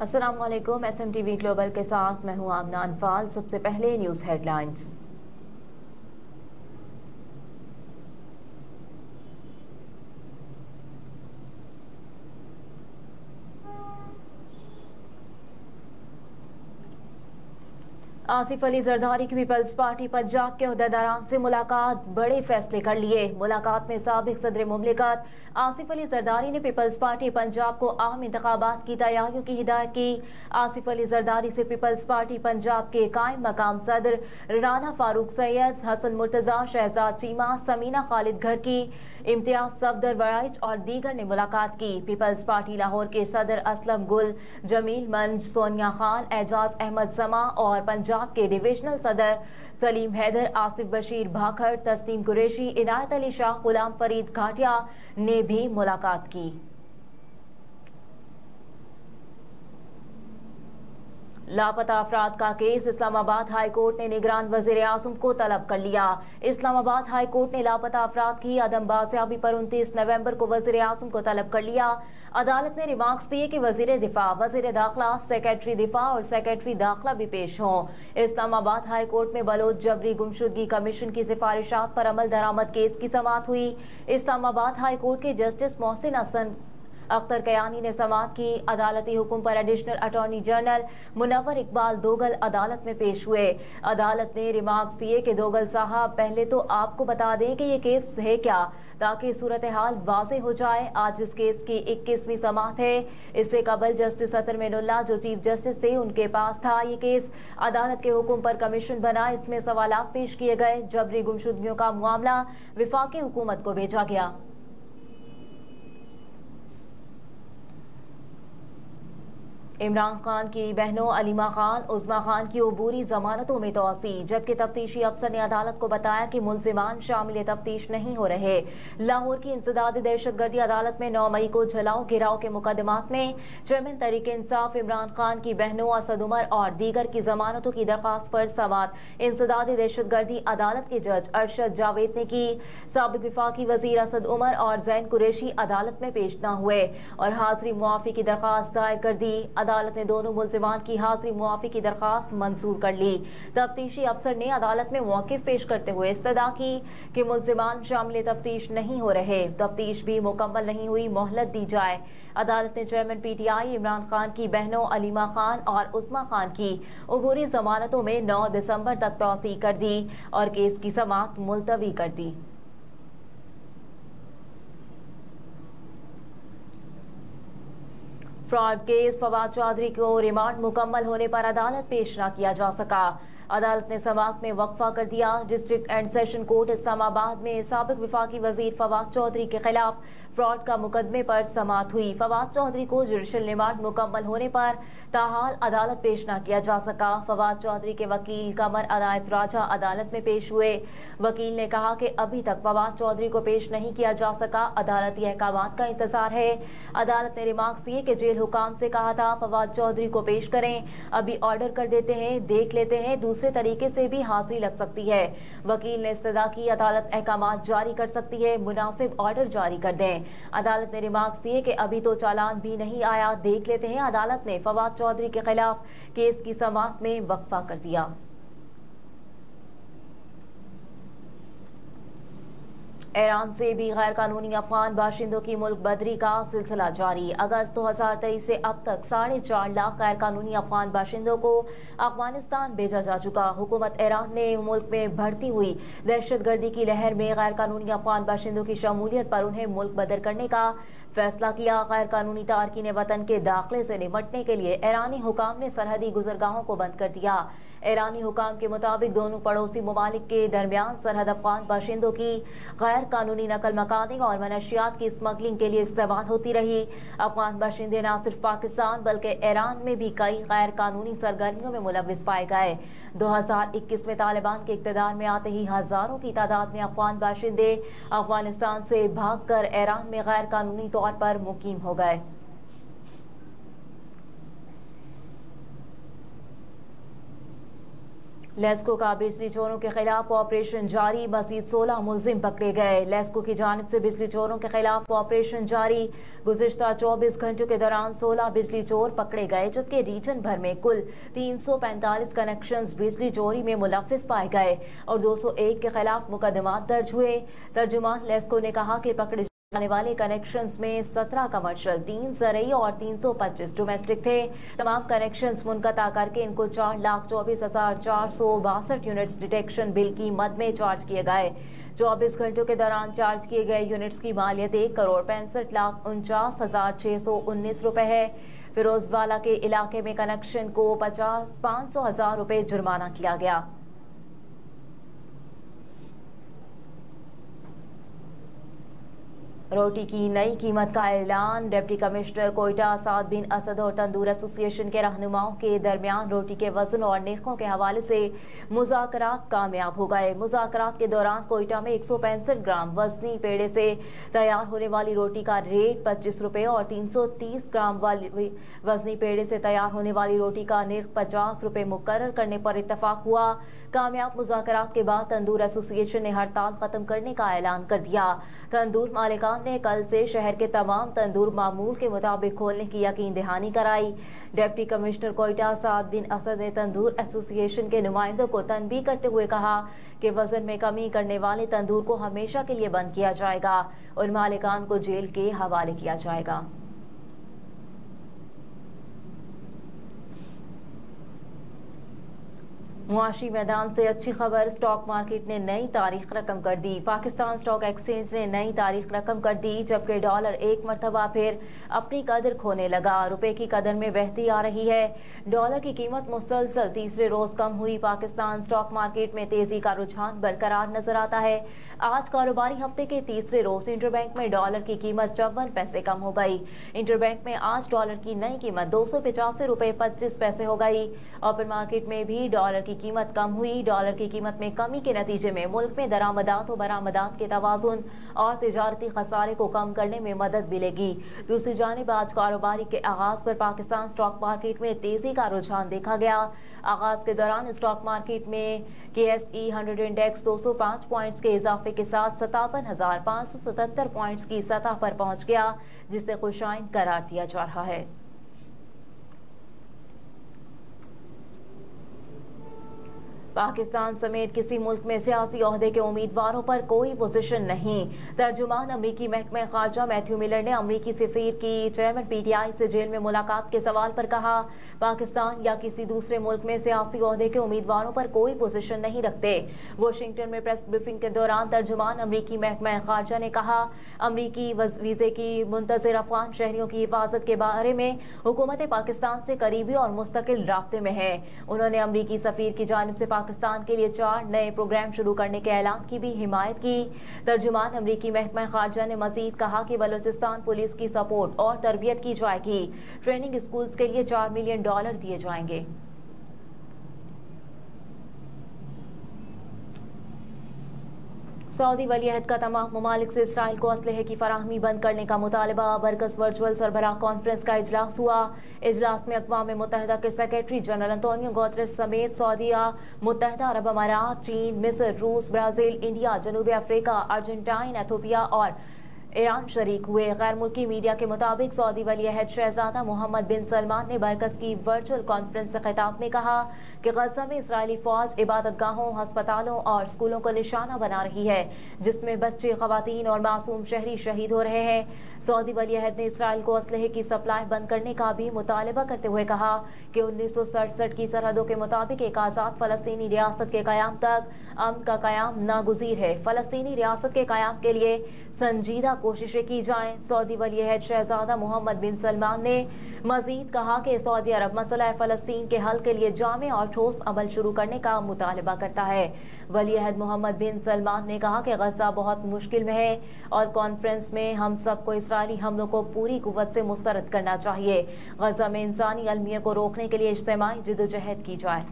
अस्सलाम वालेकुम। SMTV global के साथ मैं हूं आमना अनफाल। सबसे पहले न्यूज़ हेडलाइंस। आसिफ अली जरदारी की पीपल्स पार्टी पंजाब के अहदेदारान से मुलाकात, बड़े फैसले कर लिए। मुलाकात में साबिक सदर मुमलिकत आसिफ अली जरदारी ने पीपल्स पार्टी पंजाब को आम इंतखाबात की तैयारियों की हिदायत की। आसिफ अली जरदारी से पीपल्स पार्टी पंजाब के कायम मकाम सदर राना फारूक सैयद, हसन मुर्तजा, शहजाद चीमा, समीना खालिद घर की, इम्तियाज सफदर वराइच और दीगर ने मुलाकात की। पीपल्स पार्टी लाहौर के सदर असलम गुल, जमील मंज, सोनिया खान, एजाज अहमद समा और पंजाब के डिविजनल सदर सलीम हैदर, आसिफ बशीर भाखड़, तस्लीम कुरैशी, इनायत अली शाह, गुलाम फरीद घाटिया ने भी मुलाकात की। लापता अफराद का केस, इस्लामाबाद हाई कोर्ट ने निगरान वजीर आजम को तलब कर लिया। इस्लामाबाद हाई कोर्ट ने लापता अफराद की अदम बाजियाबी पर 29 नवंबर को वजीर आजम को तलब कर लिया। अदालत ने रिमार्क्स दिए कि वजीर दिफा, वजीर दाखिला, सेक्रेटरी दिफा और सेक्रेटरी दाखिला भी पेश हों। इस्लामाबाद हाई कोर्ट में बलोच जबरी गुमशुदगी कमीशन की सिफारिशात पर अमल दरामद केस की समाअत हुई। इस्लामाबाद हाई कोर्ट के जस्टिस मोहसिन हसन अख्तर कयानी ने समाअत की। अदालती हुक्म पर additional attorney general Munawwar Iqbal Dogal अदालत में पेश हुए। अदालत ने रिमार्क्स दिए कि दोगल साहब, पहले तो आपको बता दें कि ये केस है क्या, ताकि सूरत हाल वाज़े हो जाए। आज इस केस की 21वीं समाअत है। इससे कबल जस्टिस अतर मेनुल्लाह जो चीफ जस्टिस थे, उनके पास था ये केस। अदालत के हुक्म पर कमीशन बना, इसमें सवालात पेश किए गए। जबरी गुमशुदगियों का मामला विफाकी हुकूमत को भेजा गया। इमरान खान की बहनों अलीमा खान, उज़मा खान की अबूरी जमानतों में तोसी, जबकि तफ्तीशी अफसर ने अदालत को बताया कि मुलजिमान शामिल तफ्तीश नहीं हो रहे। लाहौर की इंसदादी दहशतगर्दी अदालत में 9 मई को जलाओ गिराव के मुकदमात में चेयरमैन तहरीक इंसाफ इमरान खान की बहनों असद उमर और दीगर की जमानतों की दरखास्त पर समाअत इंसदादी दहशतगर्दी अदालत के जज अरशद जावेद ने की। साबिक विफाकी वजीर असद उमर और जैन कुरैशी अदालत में पेश न हुए और हाजिरी मुआफी की दरखास्त दायर कर दी। अदालत ने दोनों मुलजिमान की हाजिरी मुआफी की दरखास्त मंजूर कर ली। तफ्तीशी अफसर ने अदालत में मौक़िफ़ पेश करते हुए इस्तदा की कि मुलजिमान शामिल तफ्तीश नहीं हो रहे, तफ्तीश भी मुकम्मल नहीं हुई, मोहलत दी जाए। अदालत ने चेयरमैन PTI इमरान खान की बहनों अलीमा खान और उस्मा खान की अबूरी जमानतों में 9 दिसंबर तक तौसीह कर दी और केस की समाअत मुलतवी कर दी। फ्रॉड केस, फवाद चौधरी को रिमांड मुकम्मल होने पर अदालत पेश न किया जा सका। अदालत ने समाअत में वक्फा कर दिया। District and session court Islamabad में साबिक विफाकी वजीर फवाद चौधरी के खिलाफ फ्रॉड का मुकदमे पर समाअत हुई। फवाद चौधरी को जुडिशल रिमांड मुकम्मल होने पर ताहाल अदालत पेश न किया जा सका। फवाद चौधरी के वकील कमर अनायत राजा अदालत में पेश हुए। वकील ने कहा कि अभी तक फवाद चौधरी को पेश नहीं किया जा सका, अदालती अहकामात का इंतजार है। अदालत ने रिमार्क्स दिए कि जेल हुकाम से कहा था फवाद चौधरी को पेश करें, अभी ऑर्डर कर देते हैं, देख लेते हैं, दूसरे तरीके से भी हाजिरी लग सकती है। वकील ने इस्तदा की अदालत अहकामात जारी कर सकती है, मुनासिब ऑर्डर जारी कर दें। अदालत ने रिमार्क्स दिए कि अभी तो चालान भी नहीं आया, देख लेते हैं। अदालत ने फवाद चौधरी के खिलाफ केस की समाअत में वक्फा कर दिया। ईरान से भी गैर कानूनी अफगान बाशिंदों की मुल्क बदरी का सिलसिला जारी। अगस्त 2023 से अब तक 4.5 लाख गैर कानूनी अफगान बाशिंदों को अफगानिस्तान भेजा जा चुका। हुकूमत ईरान ने मुल्क में बढ़ती हुई दहशतगर्दी की लहर में गैर कानूनी अफगान बाशिंदों की शमूलियत पर उन्हें मुल्क बदर करने का फैसला किया। गैर कानूनी तारकीन वतन के दाखिले से निपटने के लिए ईरानी हुकाम ने सरहदी गुजरगाहों को बंद कर दिया। ईरानी हुकाम के मुताबिक दोनों पड़ोसी ममालिक के दरमियान सरहद अफगान बाशिंदों की गैर कानूनी नकल मकानी और मनशियात की स्मगलिंग के लिए इस्तेमाल होती रही। अफगान बाशिंदे न सिर्फ पाकिस्तान बल्कि ईरान में भी कई गैर कानूनी सरगर्मियों में मुलव्विस पाए गए। 2021 में तालिबान के इक़्तिदार में आते ही हजारों की तादाद में अफगान बाशिंदे अफगानिस्तान से भागकर ईरान में गैर कानूनी तौर पर मुकीम हो गए। लेस्को का बिजली चोरों के खिलाफ ऑपरेशन जारी, मजीद 16 मुलजिम पकड़े गए। लेस्को की जानिब से बिजली चोरों के खिलाफ ऑपरेशन जारी। गुज़िश्ता 24 घंटों के दौरान 16 बिजली चोर पकड़े गए, जबकि रीजन भर में कुल 345 कनेक्शंस बिजली चोरी में मुलव्विस पाए गए और 201 के खिलाफ मुकदमात दर्ज हुए। तर्जुमान लेस्को ने कहा कि पकड़े आने वाले कनेक्शंस में 17 कमर्शियल, 3 ज़रई और 325 डोमेस्टिक थे। तमाम कनेक्शंस मुनक़ता करके इनको 4,24,462 यूनिट्स डिटेक्शन बिल की मद में चार्ज किए गए। 24 घंटों के दौरान चार्ज किए गए यूनिट्स की मालियत 1,65,49,619 रुपए है। फिरोजवाला के इलाके में कनेक्शन को 500,000 रुपए जुर्माना किया गया। रोटी की नई कीमत का ऐलान। डिप्टी कमिश्नर कोयटा साद बिन असद और तंदूर एसोसिएशन के रहनुमाओं के दरमियान रोटी के वजन और निर्खों के हवाले से मुज़ाकरात कामयाब हो गए। मुज़ाकरात के दौरान कोयटा में 165 ग्राम वजनी पेड़े से तैयार होने वाली रोटी का रेट 25 रुपये और 330 ग्राम वाली वजनी पेड़े से तैयार होने वाली रोटी का निर्ख 50 रुपये मुकर्रर करने पर इत्तफाक हुआ। कामयाब मुज़ाकरात के बाद तंदूर एसोसिएशन ने हड़ताल खत्म करने का ऐलान कर दिया। तंदूर मालिकान ने कल से शहर के तमाम तंदूर मामूल के मुताबिक खोलने की यकीन दहानी कराई। डिप्टी कमिश्नर कोयटा साद बिन असद ने तंदूर एसोसिएशन के नुमाइंदों को तनबीह करते हुए कहा कि वजन में कमी करने वाले तंदूर को हमेशा के लिए बंद किया जाएगा और मालिकान को जेल के हवाले किया जाएगा। मुआशी मैदान से अच्छी खबर, स्टॉक मार्केट ने नई तारीख रकम कर दी। पाकिस्तान स्टॉक एक्सचेंज ने नई तारीख रकम कर दी, जबकि डॉलर एक मरतबा फिर अपनी कदर खोने लगा। रुपए की कदर में बहती आ रही है। डॉलर की कीमत मुसलसल तीसरे रोज कम हुई। पाकिस्तान स्टॉक मार्केट में तेजी का रुझान बरकरार नजर आता है। आज कारोबारी हफ्ते के तीसरे रोज इंटरबैंक में डॉलर की कीमत 54 पैसे कम हो गई। इंटरबैंक में आज डॉलर की नई कीमत 285 रुपए 25 पैसे हो गई। ओपन मार्केट में भी डॉलर की कीमत कम हुई। डॉलर की कीमत में कमी के नतीजे में मुल्क में दरामदात और बरामदात के तवाज़ुन और तिजारती खसारे को कम करने में मदद मिलेगी। दूसरी जानिब आज कारोबारी के आगाज पर पाकिस्तान स्टॉक मार्केट में तेजी का रुझान देखा गया। आगाज के दौरान स्टॉक मार्केट में KSE 100 इंडेक्स 205 पॉइंट्स के इजाफे के साथ 57,577 पॉइंट्स की सतह पर पहुंच गया, जिसे खुशाइन करार दिया जा रहा है। पाकिस्तान समेत किसी मुल्क में सियासी ओहदे के उम्मीदवारों पर कोई पोजीशन नहीं। तर्जुमान अमरीकी महकमा खारजा मैथ्यू मिलर ने अमरीकी सफीर की चेयरमैन PTI से जेल में मुलाकात के सवाल पर कहा, पाकिस्तान या किसी दूसरे मुल्क में सियासी ओहदे के उम्मीदवारों पर कोई पोजीशन नहीं रखते। वाशिंगटन में प्रेस ब्रीफिंग के दौरान तर्जुमान अमरीकी महकमा खारजा ने कहा, अमरीकी वीजे की मुंतज़िर अफगान शहरियों की हिफाजत के बारे में हुकूमत पाकिस्तान से करीबी और मुस्तकिल राब्ते में है। उन्होंने अमरीकी सफीर की जानिब से पाकिस्तान के लिए 4 नए प्रोग्राम शुरू करने के ऐलान की भी हिमायत की। तर्जुमान अमरीकी महकमा खारजा ने मजीद कहा कि बलूचिस्तान पुलिस की सपोर्ट और तरबियत की जाएगी। ट्रेनिंग स्कूल्स के लिए $4 मिलियन दिए जाएंगे। सऊदी वलीअहद का तमाम ममालिक से इसराइल को असलहे की फराहमी बंद करने का मुतालबा। बरकस वर्चुअल सरबराह कॉन्फ्रेंस का इजलास हुआ। इजलास में अक़वाम मुत्तहिदा के सेक्रेटरी जनरल अंतोनियो गुतेरेस समेत सऊदीया, मुत्तहिदा अरब अमारात, चीन, मिस्र, रूस, ब्राज़ील, इंडिया, जनूबी अफ्रीका, अर्जेंटाइन, एथोपिया और ईरान शरीक हुए। गैर मुल्की मीडिया के मुताबिक सऊदी वलीअहद शहजादा मोहम्मद बिन सलमान ने बरकस की वर्चुअल कॉन्फ्रेंस से खिताब में कहा कि गजा में इसराइली फौज इबादतगाहों, अस्पतालों और स्कूलों को निशाना बना रही है, जिसमें बच्चे, खवातीन और मासूम शहरी शहीद हो रहे हैं। सऊदी वलीअहद ने इसराइल को असलहे की सप्लाई बंद करने का भी मुतालबा करते हुए कहा कि 1967 की सरहदों के मुताबिक एक आज़ाद फ़लस्तीनी रियासत के क़याम तक अमन का क़याम नागुज़ीर है। फ़लस्तीनी रियासत के क़याम के लिए संजीदा कोशिशें की जाएं। सऊदी वलीअहद शहजादा मोहम्मद बिन सलमान ने मजीद कहा कि सऊदी अरब मसला फ़लस्तीन के हल के लिए जामे और ठोस अमल शुरू करने का मुतालबा करता है। वलीअहद मोहम्मद बिन सलमान ने कहा कि गजा बहुत मुश्किल में है और कॉन्फ्रेंस में हम सबको इसराइली हमलों को पूरी कुव्वत से मुस्तरद करना चाहिए। गजा में इंसानी अलमिया को रोकने के लिए इज्तिमाई जिद्दोजहद की जाए।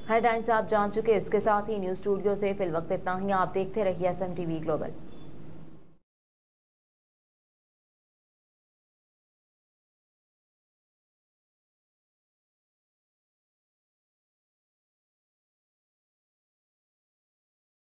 हेडलाइंस आप जान चुके। इसके साथ ही न्यूज़ स्टूडियो से फिल वक्त इतना ही। आप देखते रहिए SMTV ग्लोबल।